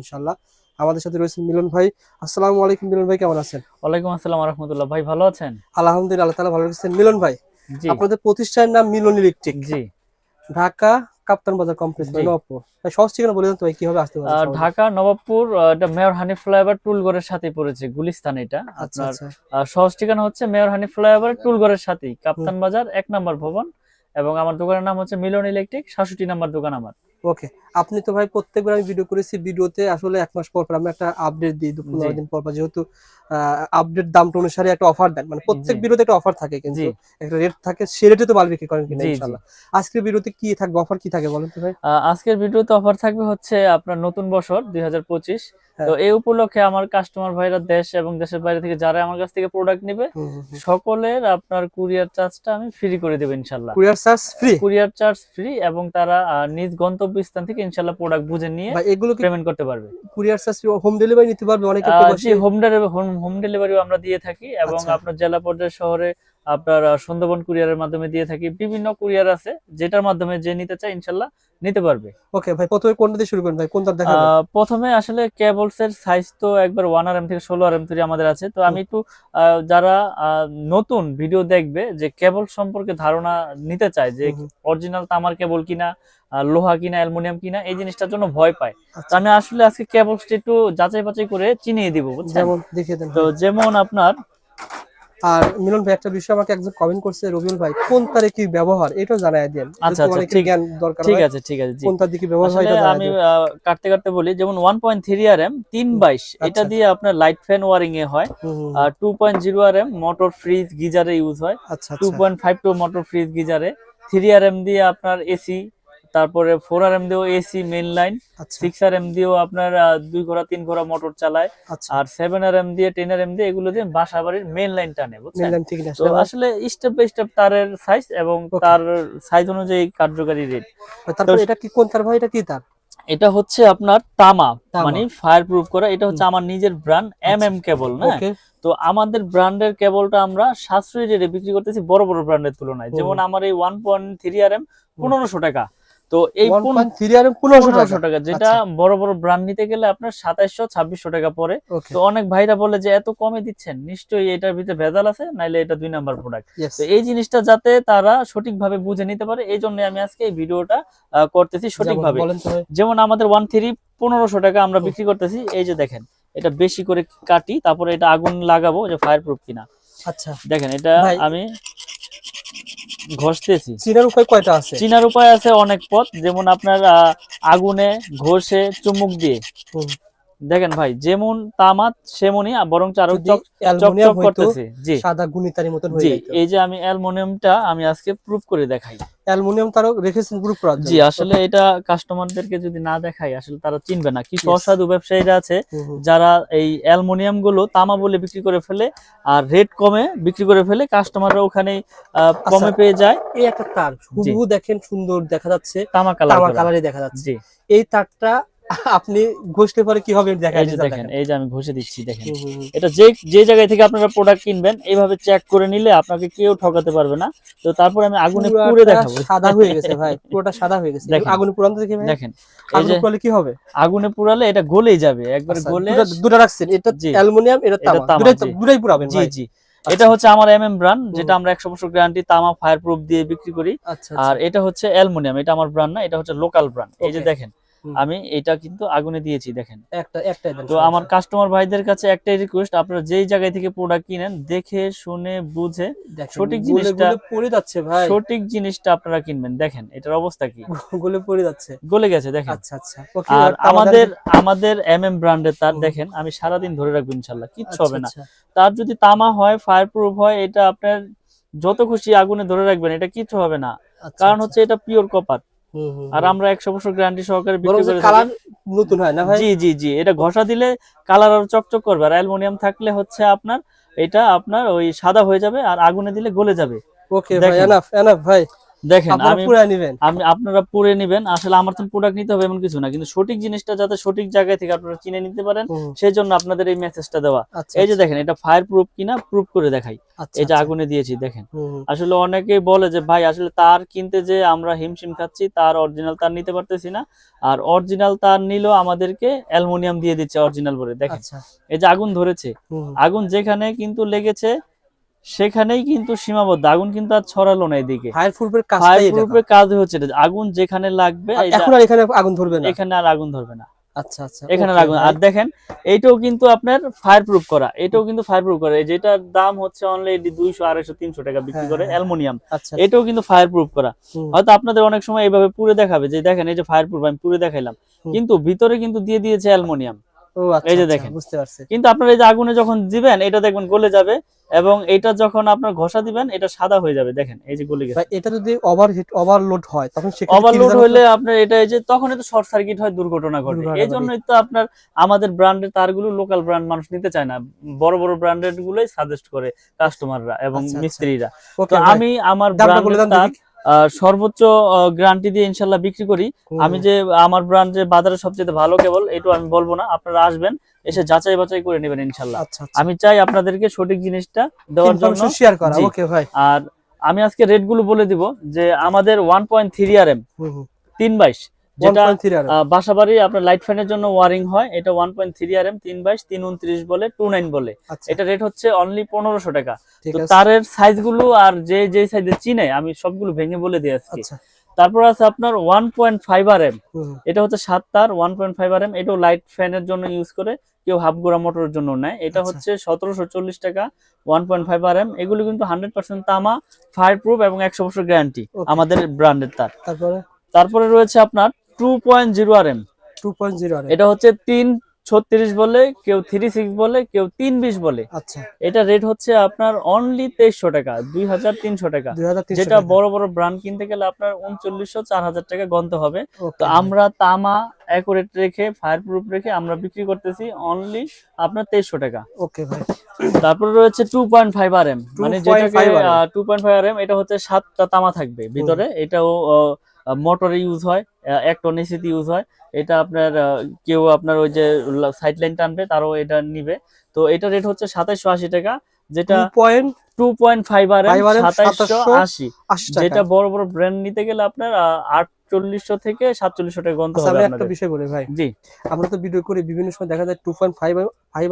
ইনশাআল্লাহ। আমাদের সাথে রয়েছেন মিলন ভাই। আসসালামু আলাইকুম মিলন ভাই, কেমন আছেন? ওয়ালাইকুম আসসালাম ওয়া রাহমাতুল্লাহ। ভাই ভালো আছেন? আলহামদুলিল্লাহ, আল্লাহ তাআলা ভালো রেখেছেন। মিলন ভাই, জি, আপনাদের প্রতিষ্ঠানের নাম মিলন ইলেকট্রিক, জি, ঢাকা কাপ্তান বাজার কমপ্লেক্স জি। নবপুর। ভাই সহজ ঠিকানা বলে দেন তো ভাই, কিভাবে আসতে পারবে সহজে? ঢাকা নবাবপুর, এটা মেয়র হানিফ ফ্লাইওভার টুলগড়ের সাথে পড়েছে, গুলিস্তান এটা। আচ্ছা আপনার আচ্ছা। সহজ ঠিকানা হচ্ছে মেয়র হানিফ ফ্লাইওভার টুলগড়ের সাথেই, হুম, কাপ্তান বাজার ১ নম্বর ভবন। এবং আমার দোকানের নাম হচ্ছে মিলন ইলেকট্রিক, ৬৭ নম্বর দোকান আমার। ওকে। আপনি তো ভাই প্রত্যেকবার আমি ভিডিও করেছি, ভিডিওতে আসলে ১ মাস পর পর আমরা একটা আপডেট দিই, ১৫ জি, দিন পর পর, যেহেতু আপডেট দামটা অনুসারে একটা অফার দেন, মানে জি, প্রত্যেক ভিডিওতে একটা অফার থাকে, জি, কিন্তু একটা রেট থাকে, সে রেটে তো মাল বিক্রি করেন কিনা জি, জি। ইনশাআল্লাহ। আজকের ভিডিওতে কি থাকবে, অফার কি থাকে বলেন তো ভাই? আজকের ভিডিওতে অফার থাকবে হচ্ছে আপনার নতুন বছর ২০২৫। তো হ্যাঁ। এই উপলক্ষে আমার কাস্টমার ভাইরা দেশ এবং দেশের বাইরে থেকে যারা আমার কাছ থেকে প্রোডাক্ট নিবে, হুম হুম হুম। সকলের আপনার কুরিয়ার চার্জটা আমি ফ্রি করে দেবো ইনশাল্লাহ। Courier charge free? Courier charge free, এবং তারা নিজ গন্তব্যস্থান থেকে ইনশাল্লাহ প্রোডাক্ট বুঝে নিয়ে ভাই এগুলো কি পেমেন্ট করতে পারবে। কুরিয়ার চার্জ হোম ডেলিভারি নিতে পারবে অনেকে জি, প্রবাসী? হোম ডেলিভারিও আমরা দিয়ে থাকি, এবং আচ্ছা। আপনার জেলা পর্যায়ে শহরে আপনার সুন্দরবন কুরিয়ারের মাধ্যমে দিয়ে থাকি। বিভিন্ন কুরিয়ার আছে, যেটার মাধ্যমে যে নিতে চায় ইনশাল্লাহ নিতে পারবে। ওকে ভাই, প্রথমে কোনটা দিয়ে শুরু করেন ভাই, কোনটা দেখাবেন? প্রথমে আসলে কেবলস এর সাইজ তো একবার 1 RM থেকে 16 RM তৈরি আমাদের আছে। তো হুম, আমি একটু যারা নতুন ভিডিও দেখবে, যে কেবল সম্পর্কে ধারণা নিতে চায়, যে হুম, হুম। অরিজিনাল তামার কেবল কিনা, লোহা কিনা, অ্যালুমিনিয়াম কিনা, এই জিনিসটার জন্য ভয় পায়। তো আচ্ছা। আমি আসলে আজকে কেবলসটা একটু যাচাই বাছাই করে চিনিয়ে দিব, বুঝছেন? যেমন দেখিয়ে দেন তো ভাই। যেমন আপনার আর মিলন ভাই, একটা বিষয় আমাকে একজন কমেন্ট করছে, রবিউল ভাই কোন তারে কি ব্যবহার এটাও জানাই দেন, আচ্ছা, যেহেতু আচ্ছা, অনেকের ঠিক জ্ঞান দরকার ঠিক হয়। আছে, ঠিক আছে, জি। কোন তার দিকে ব্যবহার হয় আসলে এটা জানাই আমি দেন। কাটতে কাটতে বলি, যেমন 1.3 RM 322, এটা আচ্ছা। দিয়ে আপনার লাইট ফ্যান ওয়ারিং এ হয়। হুম হুম হুম। 2.0 RM মোটর ফ্রিজ গিজারে ইউজ হয়। আচ্ছা আচ্ছা 2.52 মোটর ফ্রিজ গিজারে। 3 RM দিয়ে আপনার এসি, তারপরে 4 RM দিয়েও এসি মেইন লাইন। আচ্ছা 6 RM দিয়েও আপনার 2 ঘোড়া 3 ঘোড়া মোটর চালায়। আচ্ছা। আর 7 RM দিয়ে 10 RM দিয়ে এগুলো দিয়ে বাসা বাড়ির মেইন লাইন টানে, বুঝছেন? মেনলাইন ঠিক না তো আসলে ভাই। আসলে স্টেপ বাই স্টেপ তারের সাইজ, এবং ওকে। তার সাইজ অনুযায়ী কার্যকারী রেট। তো তারপর এটা কি কোন তার ভাই, এটা কি তার? এটা হচ্ছে আপনার তামা, তামা। মানে ফায়ার প্রুফ করা। এটা হুম। হচ্ছে আমার নিজের ব্র্যান্ড আচ্ছা। কেবল না। ওকে। তো আমাদের ব্র্যান্ডের কেবলটা আমরা সাশ্রয়ী রেটে বিক্রি করতেছি বড় বড় ব্র্যান্ডের তুলনায়। হুম যেমন হুম আমার এই 1.3 RM হুম। 1500 টাকা। তো এই 1.3 আর 1500 টাকা? 1500 টাকা, যেটা আচ্ছা। বড় বড় ব্র্যান্ড নিতে গেলে আপনার 2700-2600 টাকা পড়ে। ওকে। তো অনেক ভাইরা বলে যে এত কমে দিচ্ছেন, নিশ্চয়ই এটার ভিতরে ভেজাল আছে, নাইলে এটা 2 নাম্বার প্রোডাক্ট। ইয়েস। তো এই জিনিসটা যাতে তারা সঠিকভাবে বুঝে নিতে পারে, এই জন্য আমি আজকে এই ভিডিওটা করতেছি যেমন সঠিকভাবে। বলেন তো ভাই। যেমন আমাদের 1.3 1500 টাকা আমরা হুম। বিক্রি করতেছি। এই যে দেখেন, এটা বেশি করে কাটি, তারপরে এটা আগুন লাগাবো যে ফায়ার প্রুফ কিনা। আচ্ছা দেখেন, এটা ভাই, আমি ঘষতেছি। চিনার উপায় কয়টা আছে? চিনার উপায় আছে অনেক পথ, যেমন আপনার আগুনে, ঘষে, চুমুক দিয়ে। হুম। দেখেন ভাই, যেমন তামা সেমনই, বরং আরো যদি অ্যালুমিনিয়াম চকচক হইতো, করতেছে। জি, সাদা গুণিতারির মতন হয়ে জি। যাইতো। এই যে আমি অ্যালুমিনিয়ামটা আমি আজকে প্রুফ করে দেখাই। অ্যালুমিনিয়াম তারও রেখেছেন গ্রুপ করার জি, জন্য। আসলে ওকে। এটা কাস্টমারদেরকে যদি না দেখাই, আসলে তারা চিনবে না। কিছু ইয়েস। অসাধু ব্যবসায়ীরা আছে হুম হুম। যারা এই অ্যালুমিনিয়াম গুলো তামা বলে বিক্রি করে ফেলে, আর রেট কমে বিক্রি করে ফেলে, কাস্টমাররা ওখানে আচ্ছা, কমে পেয়ে যায়। এই একটা তার জি, হুবহু দেখেন, সুন্দর দেখা যাচ্ছে, তামা কালার তামা করা। কালারে দেখা যাচ্ছে। জি, এই তারটা আপনি ঘষলে পরে কি হবে দেখা এই যে রেজাল্ট দেখেন, দেখেন। এই যে আমি ঘষে দিচ্ছি, দেখেন। হুম হুম হুম। এটা যে যে জায়গায় থেকে আপনারা প্রোডাক্ট কিনবেন, এইভাবে চেক করে নিলে আপনাকে কেউ ঠকাতে পারবে না। তো তারপরে আমি আগুনে পুড়ে পুরাটা দেখাবো। সাদা হয়ে গেছে ভাই, পুরোটা সাদা হয়ে গেছে। দেখেন, আগুনে পুরান তো দেখি ভাই। দেখেন, এই আগুনে যে পুরালে কি হবে? আগুনে পুড়ালে এটা গলেই যাবে, একবারে আচ্ছা, গলে। দুটা দুটা রাখছেন, এটা জি, অ্যালুমিনিয়াম, এটা এটা তামা, তামা। দুটাই জি, দুটাই পুরাবেন জি, ভাই? জি। এটা আচ্ছা। হচ্ছে আমার ব্র্যান্ড, হুম। যেটা আমরা 100% গ্যারান্টি তামা ফায়ার প্রুফ দিয়ে বিক্রি করি। আচ্ছা আর আচ্ছা। এটা হচ্ছে অ্যালুমিনিয়াম, এটা আমার ব্র্যান্ড না, এটা হচ্ছে লোকাল ব্র্যান্ড। এই যে ওকে। দেখেন, হুম। আমি এটা কিন্তু আগুনে দিয়েছি, দেখেন। একটাই দেন, তো আমার সমস্যা। কাস্টমার ভাইদের কাছে একটাই রিকোয়েস্ট, আপনারা যেই জায়গায় থেকে প্রোডাক্ট কিনেন, দেখে শুনে বুঝে দেখেন সঠিক গলে জিনিসটা গলে পড়ে যাচ্ছে ভাই। সঠিক জিনিসটা আপনারা কিনবেন। দেখেন এটার অবস্থা কি, গলে পড়ে যাচ্ছে। গলে গেছে, দেখেন। আচ্ছা আচ্ছা। ওকে, আর এবার তামা দেন। আমাদের আমাদের ব্র্যান্ডের তার হুম। দেখেন, আমি সারাদিন ধরে রাখবো ইনশাল্লাহ, কিচ্ছু আচ্ছা হবে না। আচ্ছা তার যদি তামা হয়, ফায়ার প্রুফ হয়, এটা আপনার যত খুশি আগুনে ধরে রাখবেন, এটা কিচ্ছু হবে না। আচ্ছা কারণ আচ্ছা। হচ্ছে এটা পিওর কপার। হুম হুম আর হুম। আমরা 100% গ্যারান্টি সহকারে বরং বিক্রি যে করে থাকি। কালার নতুন হয় না ভাই? জি, জি, জি। এটা ঘষা দিলে কালার আরো চকচক করবে। আর অ্যালুমিনিয়াম থাকলে হচ্ছে এটা আপনার ওই সাদা হয়ে যাবে, আর আগুনে দিলে গলে যাবে। ওকে ভাই, দেখেন, এনাফ এনাফ ভাই। দেখেন আপনারা আমি পুরা নেবেন। আপনারা পরে নেবেন, আসলে আমার তো প্রোডাক্ট নিতে হবে এমন কিছু না, কিন্তু সঠিক জিনিসটা যাতে সঠিক জায়গায় থেকে আপনারা চিনে নিতে পারেন হুম, সেই জন্য আপনাদের এই মেসেজটা দেওয়া। আচ্ছা এই যে আচ্ছা, দেখেন এটা ফায়ার প্রুফ কিনা প্রুফ করে দেখাই। আচ্ছা এই যে আচ্ছা, আগুনে দিয়েছি দেখেন। হুম, হুম, আসলে অনেকেই বলে যে ভাই আসলে তার কিনতে যে আমরা হিমশিম খাচ্ছি, তার অরিজিনাল তার নিতে পারতেছি না, আর অরিজিনাল তার নিলেও আমাদেরকে অ্যালুমিনিয়াম দিয়ে দিচ্ছে অরিজিনাল বলে। দেখেন আচ্ছা, এই যে আগুন ধরেছে, হুম, হুম। আগুন যেখানে কিন্তু লেগেছে সেখানেই কিন্তু সীমাবদ্ধ, আগুন কিন্তু আর ছড়ালো না এদিকে। ফায়ার প্রুফের ফায়ার কাজটাই এটা। প্রুফের কাজ হচ্ছে এটা, আগুন যেখানে লাগবে আর এটা এখন আর এখানে আগুন ধরবে না। এখানে আর আগুন ধরবে না, আচ্ছা আচ্ছা, এখানে আর ওকে আগুন। ভাই। আর দেখেন এইটাও কিন্তু আপনার ফায়ার প্রুফ করা, এটাও কিন্তু ফায়ার প্রুফ করা, যেটার দাম হচ্ছে অনলি 200 250 300 টাকা বিক্রি হ্যাঁ করে হ্যাঁ হ্যাঁ, অ্যালুমিনিয়াম, আচ্ছা, এটাও কিন্তু ফায়ার প্রুফ করা। হুম, হয়তো আপনাদের অনেক সময় এইভাবে পুরো দেখাবে যে দেখেন এই যে ফায়ার প্রুফ আমি পুরো দেখাইলাম, হুম। কিন্তু ভিতরে কিন্তু দিয়ে দিয়েছে অ্যালুমিনিয়াম। ও এই আচ্ছা যে আচ্ছা, দেখেন, বুঝতে পারছি। কিন্তু আপনার এই যে আগুনে যখন দিবেন এটা দেখবেন গলে যাবে, এবং এটা যখন আপনার ঘষা দিবেন এটা সাদা হয়ে যাবে। দেখেন এই যে গলে ভাই গেছে। এটা যদি ওভারলোড হয় তখন সেক্ষেত্রে কি ওভারলোড রেজাল্ট হলে আপনার এটা এই যে তখন তো শর্ট সার্কিট হয়, দুর্ঘটনা ঘটে। দুর্ঘটনা এই ঘটে। জন্যই তো আপনার আমাদের ব্র্যান্ডের তারগুলো লোকাল ব্র্যান্ড মানুষ নিতে চায় না, বড় বড় ব্র্যান্ডেড গুলোই সাজেস্ট করে কাস্টমাররা এবং আচ্ছা আচ্ছা, মিস্ত্রিরা। তো ওকে ভাই, আমি আমার দামটা বলে ব্র্যান্ডের দেন তার দেখি। সর্বোচ্চ গ্যারান্টি দিয়ে ইনশাল্লাহ বিক্রি করি। হুম, আমি যে আমার ব্র্যান্ড যে বাজারে সবচেয়ে ভালো কেবল এটা আমি বলবো না, আপনারা আসবেন এসে যাচাই বাছাই করে নেবেন ইনশাল্লাহ। আচ্ছা আচ্ছা, আমি চাই আপনাদেরকে সঠিক জিনিসটা দেওয়ার জন্য। ইনফরমেশন শেয়ার করা, জি। ওকে ভাই। আর আমি আজকে রেট গুলো বলে দিব যে আমাদের 1.3 আরএম হুম হুম, 322, যেটা 1.3 আর বাসাবাড়ি আপনার লাইট ফ্যানের জন্য ওয়ারিং হয়, এটা 1.3 আরএম 322 329 বলে 29 বলে। আচ্ছা, এটা রেট হচ্ছে অনলি 1500 টাকা। ঠিক তো আছে, তারের সাইজ গুলো আর যে যে সাইজে চিনে আমি সবগুলো ভেঙে বলে দিই আজকে। আচ্ছা, তারপর আছে আপনার 1.5 আরএম, হুম, এটা হচ্ছে 7 তার 1.5 আরএম, এটাও লাইট ফ্যানের জন্য ইউজ করে, কেউ হাফ গোড়া মোটরের জন্য নেয়। এটা আচ্ছা, হচ্ছে 1740 টাকা 1.5 আরএম। এগুলো কিন্তু 100% তামা, ফায়ার প্রুফ এবং 100 বছর গ্যারান্টি ওকে। আমাদের ব্র্যান্ডের তার। তারপরে তারপরে রয়েছে আপনার 2.0 আরএম, 2.0 আর এটা হচ্ছে 336 বলে, কেউ 36 বলে, কেউ 320 বলে। আচ্ছা, এটা রেট হচ্ছে আপনার অনলি 2300 টাকা 2300 টাকা, 2300 যেটা টাকা, বড় বড় ব্র্যান্ড কিনতে গেলে আপনার 3900 4000 টাকা গন্তে হবে। তো ওকে ভাই, আমরা তামা অ্যাকুরেট রেখে ফায়ার প্রুফ রেখে আমরা বিক্রি করতেছি অনলি আপনার 2300 টাকা। ওকে ভাই, তারপরে রয়েছে 2.5 আরএম, মানে যেটাকে 2.5 RM, 2.5 আরএম, এটা হচ্ছে 7টা তামা থাকবে ভিতরে। এটাও মোটরে ইউজ হয়, এক টন এসিতে ইউজ হয়। এটা আপনার কেউ আপনার ওই যে সাইড লাইন টানবে তারও এটা নিবে। তো এটা রেট হচ্ছে 2780 টাকা, যেটা 2.5 আরএম 2780, 2780 টাকা। যেটা বড় বড় ব্র্যান্ড নিতে গেলে আপনার 4800 থেকে 4700 টাকা গন্তে আচ্ছা, হবে আমি একটা আপনাদের। বিষয় বলি ভাই, জি আমরা তো ভিডিও করি বিভিন্ন সময় দেখা যায় 2.5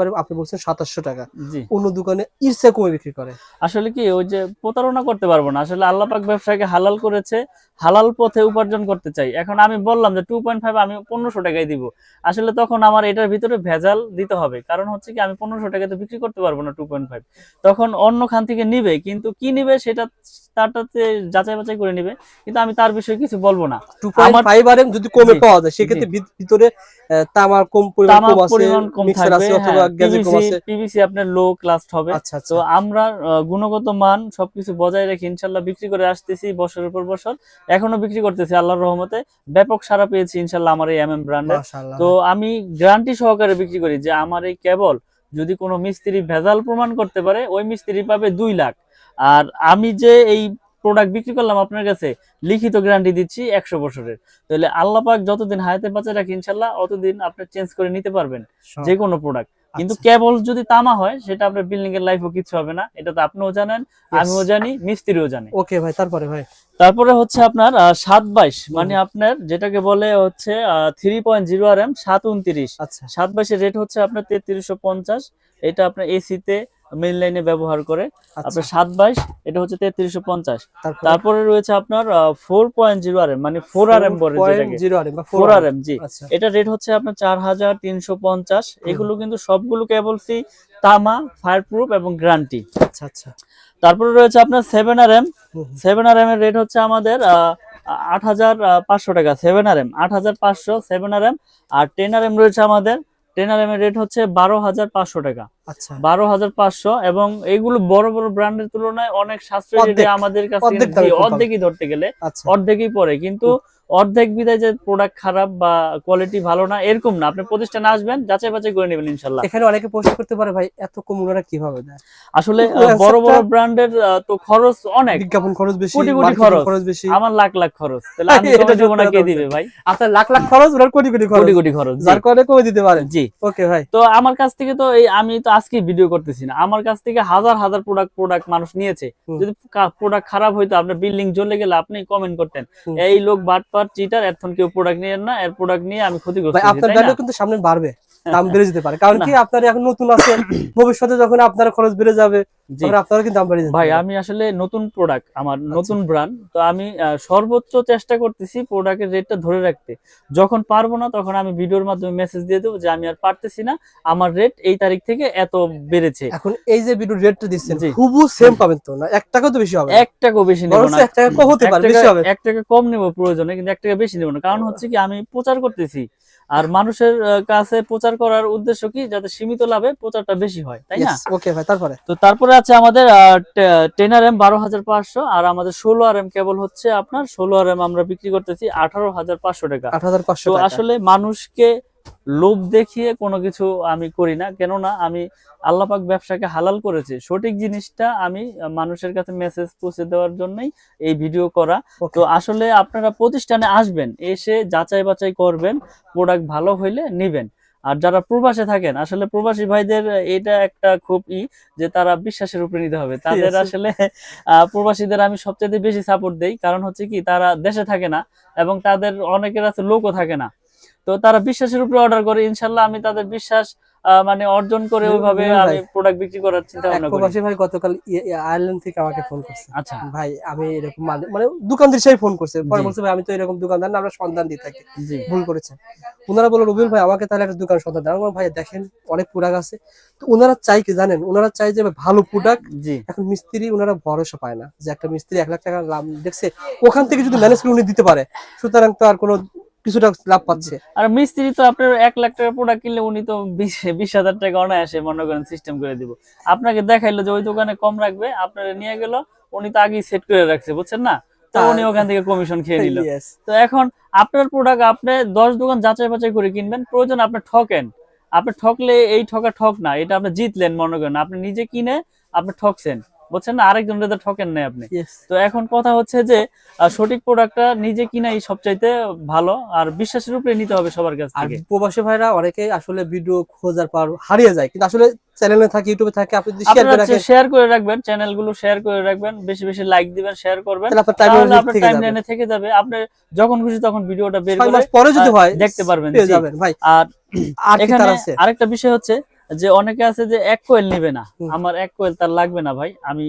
আর আপনি বলছেন 2700 টাকা, জি। অন্য দোকানে ইরসা কমে বিক্রি করে। আসলে কি ওই যে প্রতারণা করতে পারবো না, আসলে আল্লাহ পাক ব্যবসাকে হালাল করেছে, হালাল পথে উপার্জন করতে চাই। এখন আমি বললাম যে 2.5 আমি 1500 টাকায় দিব, আসলে তখন আমার এটার ভিতরে ভেজাল দিতে হবে, কারণ হচ্ছে কি আমি 1500 টাকাতে বিক্রি করতে পারবো না 2.5। তখন অন্য খান থেকে নিবে, কিন্তু কি নিবে সেটা তারটাতে যাচাই বাছাই করে নিবে, কিন্তু আমি তার বিষয়ে কিছু বলবো না। আমার 2.5 আর যদি কমে জি পাওয়া যায় জি, সেক্ষেত্রে ভিতরে তামার তামার কম আছে, পরিমাণ কম মিক্সার থাকবে, আছে অথবা হ্যাঁ, গ্যাজেট কম আছে। পিভিসি আপনার লো ক্লাস হবে। আচ্ছা তো আচ্ছা, আমরা গুণগত মান সবকিছু বজায় রেখে ইনশাল্লাহ বিক্রি করে আসতেছি বছরের পর বছর, এখনো বিক্রি করতেছি আল্লাহর রহমতে। ব্যাপক সাড়া পেয়েছি ইনশাল্লাহ আমার এই এমএম ব্র্যান্ডের। মাশাআল্লাহ তো ভাই। আমি গ্যারান্টি সহকারে বিক্রি করি যে আমার এই কেবল যদি কোনো মিস্ত্রি ভেজাল প্রমাণ করতে পারে ওই মিস্ত্রি পাবে 2 লাখ। আর আমি যে এই প্রোডাক্ট বিক্রি করলাম আপনার কাছে লিখিত গ্যারান্টি দিচ্ছি 100 বছরের। তাহলে আল্লাহ পাক যতদিন হায়াতে বাঁচে রাখি ইনশাল্লাহ অতদিন আপনি চেঞ্জ করে নিতে পারবেন যে কোনো প্রোডাক্ট। কিন্তু আচ্ছা, কেবল যদি তামা হয় সেটা আপনার বিল্ডিং এর লাইফও কিছু হবে না, এটা তো আপনিও জানেন, আমিও জানি, মিস্ত্রিও জানে। ওকে ভাই, তারপরে ভাই, তারপরে হচ্ছে আপনার 722, হুম, মানে আপনার যেটাকে বলে হচ্ছে 3.0 আরএম 729, আচ্ছা, 722 এর রেট হচ্ছে আপনার 3350। এটা আপনার এসিতে মেইন লাইনে ব্যবহার করে আচ্ছা, আপনার 722, এটা হচ্ছে 3350। তারপরে তারপরে রয়েছে আপনার 4.0 আরএম, মানে 4 আরএম বলে যেটাকে 4.0 আর বা 4 4 আর। আরএম, জি। আচ্ছা, এটা রেট হচ্ছে আপনার 4350। হুম, এগুলো কিন্তু সবগুলোকে বলছি তামা, ফায়ার প্রুফ এবং গ্যারান্টি। আচ্ছা আচ্ছা, তারপরে রয়েছে আপনার 7 আরএম, হুম, 7 আরএম এর রেট হচ্ছে আমাদের 8500 টাকা। 7 আরএম 8500 7 আরএম। আর 10 আরএম রয়েছে আমাদের, 10 আরএম এর রেট হচ্ছে 12500 টাকা। আচ্ছা 12,500, এবং এইগুলো বড় বড় ব্র্যান্ডের তুলনায় অনেক সাশ্রয়ী রেটে অর্ধেক, আমাদের কাছে অর্ধেক দামে খুব ভালো। অর্ধেকই ধরতে গেলে আচ্ছা অর্ধেকই পড়ে, কিন্তু অর্ধেক বিদায় যে প্রোডাক্ট খারাপ বা কোয়ালিটি ভালো না এরকম না। আপনি প্রতিষ্ঠানে আসবেন, যাচাই বাছাই করে নেবেন ইনশাল্লাহ। এখানে অনেকে প্রশ্ন করতে পারে ভাই এত কম ওনারা কিভাবে দেয়? আসলে answer বড় বড় টা- ব্র্যান্ডের তো খরচ অনেক, বিজ্ঞাপন খরচ বেশি, কোটি কোটি মার্কেটিং খরচ, খরচ বেশি। আমার লাখ লাখ খরচ, তাহলে আমি এটা কমে দেবো না, সত্যি কে কথা দিবে বলছেন। ভাই? আপনার লাখ লাখ খরচ, ওনার কোটি কোটি খরচ, কোটি কোটি খরচ, জি যার কারণে কমে দিতে পারেন। জি। ওকে ভাই, তো আমার কাছ থেকে তো এই আমি তো আজকে ভিডিও করতেছি না, আমার কাছ থেকে হাজার হাজার প্রোডাক্ট মানুষ নিয়েছে। হুম। যদি প্রোডাক্ট খারাপ হইতো, আপনার বিল্ডিং জ্বলে গেলে আপনি কমেন্ট করতেন হুম। এই লোক বাটপার চিটার, এখন কেউ প্রোডাক্ট নিয়েন না, এর প্রোডাক্ট নিয়ে আমি ক্ষতিগ্রস্ত ভাই হয়েছি, আপনার তাই না? ব্র্যান্ডও কিন্তু সামনে বাড়বে, দাম বেড়ে যেতে পারে, কারণ কি আপনার এখন নতুন আছে, ভবিষ্যতে যখন আপনার খরচ বেড়ে যাবে জি তখন আপনারও কিন্তু দাম বেড়ে যেতে ভাই, পারে। আমি আসলে নতুন প্রোডাক্ট, আমার নতুন ব্র্যান্ড, তো আমি সর্বোচ্চ চেষ্টা করতেছি প্রোডাক্টের রেটটা ধরে রাখতে। যখন পারবো না তখন আমি ভিডিওর মাধ্যমে মেসেজ দিয়ে দেবো যে আমি আর পারতেছি না, আমার রেট এই তারিখ থেকে এত বেড়েছে। এখন এই যে ভিডিও রেটটা দিচ্ছেন জি। খুবই সেম পাবেন তো না, 1 টাকা তো বেশি হবে না? 1 টাকাও বেশি নেব বরঞ্চ না, 1 টাকা কম হতে পারে, বেশি হবে। 1 টাকা কম নেব প্রয়োজনে, কিন্তু 1 টাকা বেশি নেব না। কারণ হচ্ছে কি, আমি প্রচার করতেছি, আর মানুষের কাছে প্রচার করার উদ্দেশ্য কি, যাতে সীমিত লাভে প্রচারটা বেশি হয়, তাই না? ওকে ভাই, তারপরে তো তারপরে আছে আমাদের 10RM 12,500, আর আমাদের 16RM কেবল হচ্ছে আপনার 16RM আমরা বিক্রি করতেছি 18,500 টাকা। 8,500 তো টাকা। আসলে মানুষকে লোভ দেখিয়ে কোনো কিছু আমি করি না, কেননা আমি আল্লাহ পাক ব্যবসাকে হালাল করেছে, সঠিক জিনিসটা আমি মানুষের কাছে মেসেজ পৌঁছে দেওয়ার জন্যই এই ভিডিও করা। Okay. তো আসলে আপনারা প্রতিষ্ঠানে আসবেন, এসে যাচাই বাছাই করবেন, প্রোডাক্ট ভালো হইলে নিবেন। আর যারা প্রবাসে থাকেন, আসলে প্রবাসী ভাইদের এটা একটা খুব যে তারা বিশ্বাসের উপরে নিতে হবে তাদের। Yes. আসলে প্রবাসীদের আমি সবচেয়ে বেশি সাপোর্ট দেই, কারণ হচ্ছে কি, তারা দেশে থাকে না এবং তাদের অনেকের আছে লোকও থাকে না, তো তারা বিশ্বাসের উপরে অর্ডার করে। ইনশাল্লাহ আমি তাদের বিশ্বাস মানে অর্জন করে ওইভাবে ভাই, আমি প্রোডাক্ট বিক্রি করার চিন্তা এক ভাবনা করি। প্রবাসী ভাই গতকাল আয়ারল্যান্ড থেকে আমাকে ফোন করছে। আচ্ছা ভাই আমি এরকম মানে দোকানদার হিসেবে ফোন করছে, পরে জি। বলছে ভাই আমি তো এরকম দোকানদার না, আমরা সন্ধান দিয়ে থাকি, জি ভুল করেছেন। ওনারা বলল রবিউল ভাই আমাকে তাহলে একটা দোকান সন্ধান দেন। আমি বললাম, ভাই দেখেন অনেক প্রোডাক্ট আছে। তো ওনারা চাই কি জানেন, ওনারা চাই যে ভালো প্রোডাক্ট। জি এখন মিস্ত্রি ওনারা ভরসা পায় না যে একটা মিস্ত্রি 1 লাখ টাকা লাভ দেখছে, ওখান থেকে যদি ম্যানেজ করে উনি দিতে পারে, সুতরাং তো আর কোনো কিছুটা লাভ পাচ্ছে। আর মিস্ত্রি তো আপনার 1 লাখ টাকার প্রোডাক্ট কিনলে উনি তো 20,000 টাকা অনায়াসে মনে করেন সিস্টেম করে দিব। আপনাকে দেখাইলো যে ওই দোকানে কম রাখবে, আপনারা নিয়ে গেল, উনি তো আগেই সেট করে রাখছে, বুঝছেন না? তো উনি ওখান থেকে কমিশন খেয়ে নিল। Yes. তো এখন আপনার প্রোডাক্ট আপনি 10 দোকান যাচাই বাছাই করে কিনবেন, প্রয়োজন আপনি ঠকেন, আপনি ঠকলে এই ঠক না, এটা আপনি জিতলেন মনে করেন, আপনি নিজে কিনে আপনি ঠকছেন, বুঝছেন না? আরেকজনের তো ঠকেন নাই আপনি। Yes. তো এখন কথা হচ্ছে যে সঠিক প্রোডাক্টটা নিজে কিনাই সবচাইতে ভালো, আর বিশ্বাসের উপরে নিতে হবে সবার কাছ আর থেকে। প্রবাসী ভাইরা অনেকে আসলে ভিডিও খোঁজার পর হারিয়ে যায়, কিন্তু আসলে চ্যানেলে থাকে, ইউটিউবে থাকে, আপনি যদি শেয়ার করে আপনারা রাখেন শেয়ার করে রাখবেন, চ্যানেলগুলো শেয়ার করে রাখবেন, বেশি বেশি লাইক দিবেন, শেয়ার করবেন, তাহলে আপনার তাহলে টাইমলাইনে আপনার থেকে যাবে। টাইমলাইনে থেকে যাবে, আপনি যখন খুশি তখন ভিডিওটা বের 6 করে মাস পরে যদি হয় দেখতে পারবেন। পেয়ে জি। যাবেন ভাই। আর আর কি এখানে তার আছে? আরেকটা বিষয় হচ্ছে যে অনেকে আছে যে 1 কোয়েল নিবে না, হুম। আমার 1 কোয়েল তার লাগবে না ভাই, আমি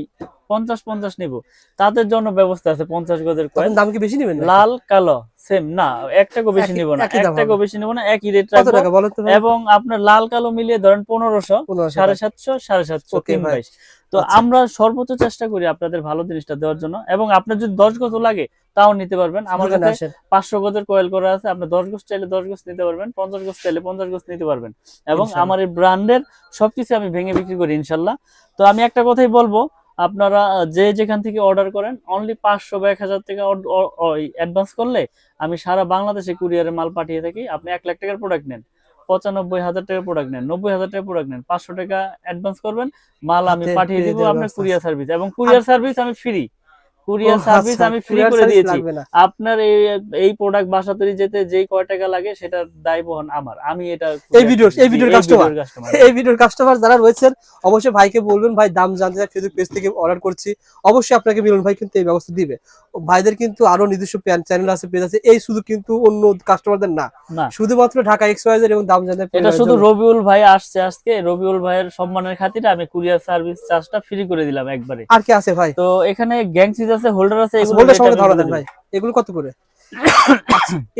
50 নিব, তাদের জন্য ব্যবস্থা আছে 50 গজের কোয়েল, তখন দাম কি বেশি নেবেন না? লাল কালো সেম না, 1 টাকাও বেশি নিব না, একই 1 দাম টাকাও হবে। বেশি নিব না, একই রেট কত রাখবো। টাকা বলেন তো ভাই? এবং আপনার লাল কালো মিলিয়ে ধরেন 1500, 1500 750, 750, Okay ভাই। 322। তো আচ্ছা। আমরা সর্বোচ্চ চেষ্টা করি আপনাদের ভালো জিনিসটা দেওয়ার জন্য, এবং আপনার যদি 10 গজ লাগে তাও নিতে পারবেন। আমার দোকানে কাছে আসেন। 500 গজের কয়েল করা আছে, আপনি 10 গজ চাইলে 10 গজ নিতে পারবেন, 50 গজ চাইলে 50 গজ নিতে পারবেন, এবং ইনশাআল্লাহ। আমার এই ব্র্যান্ডের সবকিছু আমি ভেঙে বিক্রি করি ইনশাল্লাহ। তো আমি একটা কথাই বলবো, আপনারা যে যেখান থেকে অর্ডার করেন, অনলি 500 বা 1000 টাকা অ্যাডভান্স করলে আমি সারা বাংলাদেশে কুরিয়ারে মাল পাঠিয়ে থাকি। আপনি 1 লাখ টাকার প্রোডাক্ট নেন, 95,000 টাকার প্রোডাক্ট নেন, 90,000 টাকার প্রোডাক্ট নেন, 500 টাকা অ্যাডভান্স করবেন, মাল আমি হাতে পাঠিয়ে পেয়ে দিব যাওয়ার আপনার ব্যবস্থা কুরিয়ার সার্ভিস, এবং কুরিয়ার সার্ভিস আমি ফ্রি, কুরিয়ার ও সার্ভিস আচ্ছা, আমি ফ্রি courier করে service দিয়েছি। লাগবে না। আপনার এই প্রোডাক্ট বাসা তৈরি যেতে যেই কয় টাকা লাগে সেটার দায় বহন আমার, আমি এটা এই ভিডিওর কাস্টমার, এই ভিডিওর কাস্টমার যারা রয়েছেন অবশ্যই ভাইকে বলবেন, ভাই দাম জানতে চাই, ফেসবুক পেজ থেকে অর্ডার করছি, অবশ্যই আপনাকে মিলন ভাই কিন্তু এই ব্যবস্থা দিবে। ভাইদের কিন্তু আরো নিজস্ব চ্যানেল আছে, পেজ আছে, এই শুধু কিন্তু অন্য কাস্টমারদের না, না, শুধুমাত্র ঢাকা এক্সওয়াইজেড এবং দাম জানতে এটা শুধু রবিউল ভাই আসছে আজকে, রবিউল ভাইয়ের সম্মানের খাতিরে আমি কুরিয়ার সার্ভিস চার্জটা ফ্রি করে দিলাম একবারে। আর কি আছে ভাই? তো এখানে গ্যাং সুইচ আছে, হোল্ডার আছে, এগুলো বলতে rate সঙ্গে আমি ধরা বলে দেন দেব। ভাই, এগুলো কত করে?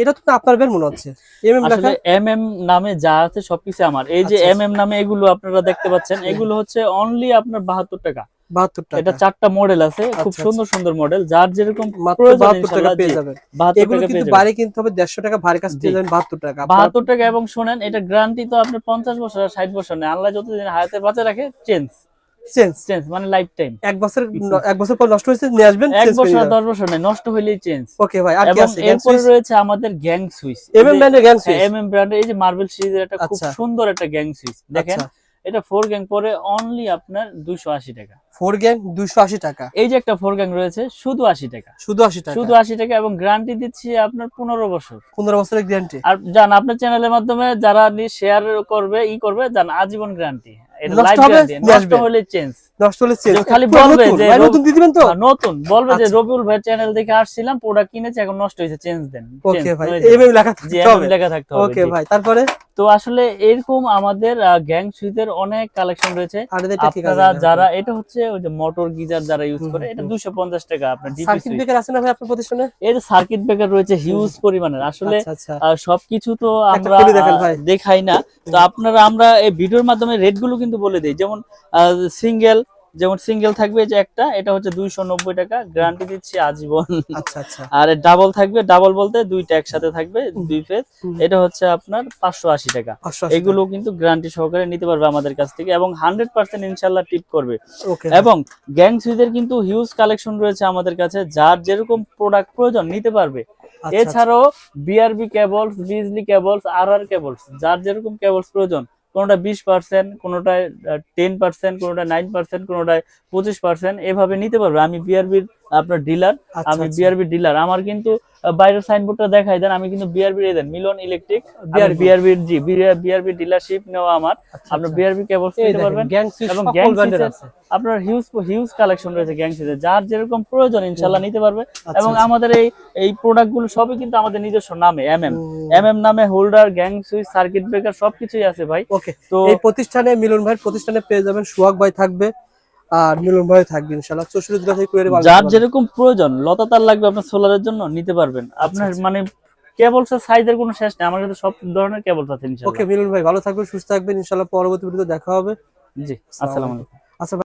এটা তো আপনার বের মনে হচ্ছে এমএম লেখা। আসলে এমএম নামে যা আছে সবকিছু আমার। এই যে আচ্ছা, এমএম নামে এগুলো আপনারা দেখতে পাচ্ছেন, এগুলো হচ্ছে অনলি আপনার 72 টাকা। 72 টাকা। এটা 4টা মডেল আছে, খুব আচ্ছা, সুন্দর সুন্দর মডেল, যার যেরকম মাত্র প্রয়োজন 72 টাকা ইনশাআল্লাহ পেয়ে জি, যাবেন। 72 এগুলো টাকা কিন্তু পেয়ে যাবেন। বাইরে কিনতে হবে 150 টাকা, ভাইয়ের কাছে পেয়ে জি। যাবেন 72 টাকা। 72 টাকা। এবং শুনেন, এটা গ্যারান্টি তো আপনার 50 বছর আর 60 বছর নেই, আল্লাহ যতদিন হায়াতে বাঁচা রাখে চেঞ্জ চেঞ্জ মানে লাইফ টাইম। এক বছর পর নষ্ট হয়েছে নিয়ে আসবেন, এক চেঞ্জ করে বছর আর নিয়ে 10 বছর নেই, নষ্ট হইলেই চেঞ্জ। ওকে ভাই, আর কি এবং আছে? গ্যাং এরপরে সুইচ, রয়েছে আমাদের গ্যাং সুইচ, এমএম ব্র্যান্ডের গ্যাং সুইচ। এমএম ব্র্যান্ডের এই যে মার্বেল সিরিজের একটা খুব আচ্ছা সুন্দর একটা গ্যাং সুইচ দেখেন, আচ্ছা, এটা 4 গ্যাং পরে অনলি আপনার 280 টাকা। 4 গ্যাং 280 টাকা, এই যে একটা 4 গ্যাং রয়েছে শুধু 80 টাকা, শুধু 80 টাকা, শুধু 80 টাকা, এবং গ্যারান্টি দিচ্ছি আপনার 15 বছর। 15 বছরের গ্যারান্টি। আর জান আপনার চ্যানেলের মাধ্যমে যারা শেয়ার করবে করবে, জান আজীবন গ্যারান্টি, এটা নষ্ট লাইফ হবে, গ্যারান্টি, নিয়ে নষ্ট আসবেন। হলে চেঞ্জ। নষ্ট হলে চেঞ্জ, খালি বলবে যে ভাই নতুন দিয়ে দিবেন তো? নতুন বলবে যে আচ্ছা। রবিউল ভাই চ্যানেল দেখে আসছিলাম, প্রোডাক্ট কিনেছি, এখন নষ্ট হয়েছে, চেঞ্জ দেন। ওকে ভাই, হয়ে যাবে। এমএম লেখা জি, থাকতে হবে। লেখা থাকতে হবে। ওকে জি। ভাই, তারপরে তো আসলে এরকম আমাদের গ্যাং সুইচের অনেক কালেকশন রয়েছে। আর এটা কি আপনারা কাজ? যারা, এটা হচ্ছে ওই যে মোটর গিজার যারা ইউজ হুম, করে, এটা হুম। 250 টাকা আপনার ডিপি সার্কিট সুইচ। ব্রেকার আছে না ভাই আপনার প্রতিষ্ঠানে? এর সার্কিট ব্রেকার রয়েছে হিউজ পরিমাণের। আসলে আচ্ছা আচ্ছা, সবকিছু তো একটা আমরা খুলে দেখেন ভাই। দেখাই না, তো আপনারা আমরা এই ভিডিওর মাধ্যমে রেট গুলো কিন্তু বলে দিই। যেমন সিঙ্গেল থাকবে যে একটা, এটা হচ্ছে 290 টাকা, গ্যারান্টি দিচ্ছি আজীবন। আচ্ছা আচ্ছা, আর ডাবল থাকবে, ডাবল বলতে দুইটা একসাথে থাকবে, দুই ফেজ, হুম। এটা হচ্ছে আপনার 580 টাকা। 580 এগুলো কিন্তু গ্যারান্টি সহকারে নিতে পারবে আমাদের কাছ থেকে, এবং 100% ইনশাআল্লাহ টিপ করবে। ওকে, এবং গ্যাং সুইচের কিন্তু হিউজ কালেকশন রয়েছে আমাদের কাছে, যার যেরকম প্রোডাক্ট প্রয়োজন নিতে পারবে। আচ্ছা, এছাড়াও বিআরবি কেবলস, বিজলি কেবলস, আরআর কেবলস, যার যেরকম কেবলস প্রয়োজন, কোনোটা 20%, কোনোটায় 10%, কোনোটায় 9%, কোনোটায় 25%, এভাবে নিতে পারবে। আমি বিআরবির আপনার ডিলার, আচ্ছা, আমি আচ্ছা। BRB dealer. আমার কিন্তু বাইরের সাইনবোর্ডটা দেখাই দেন, আমি কিন্তু বিআরবি দেন মিলন ইলেকট্রিক, BRB বিআরবির জি বিআরবি ডিলারশিপ নেওয়া আমার। আচ্ছা, আপনার আচ্ছা। বিআরবি কেবলস এই নিতে দেখেন, পারবেন। গ্যাং সুইচ এবং সকল গ্যাং ব্র্যান্ডের সুইচের আছে। আপনার হিউজ কালেকশন রয়েছে গ্যাং সুইচের, যার যেরকম প্রয়োজন ইনশাআল্লাহ নিতে পারবে। আচ্ছা, এবং আচ্ছা। আমাদের এই প্রোডাক্ট গুলো সবই কিন্তু আমাদের নিজস্ব নামে, হুম। এমএম নামে, holder, gang switch, circuit breaker সবকিছুই আছে ভাই। ওকে, তো এই প্রতিষ্ঠানে মিলন ভাইয়ের প্রতিষ্ঠানে পেয়ে যাবেন, সোহাগ ভাই থাকবে আর মিলন ভাই থাকবে ইনশাআল্লাহ। 64 জেলা থেকে কুরিয়ারে মাল যার দিতে পারবেন। যেরকম প্রয়োজন, লতা তার লাগবে আপনার সোলারের জন্য, নিতে পারবেন। আপনার আচ্ছা। মানে কেবলস এর সাইজের কোনো শেষ নেই, আমার কাছে সব ধরনের কেবলস আছে ওকে ইনশাআল্লাহ। মিলন ভাই, ভালো থাকবেন, সুস্থ থাকবেন, ইনশাআল্লাহ পরবর্তী ভিডিওতে দেখা হবে। জি, আসসালামু আলাইকুম। আচ্ছা।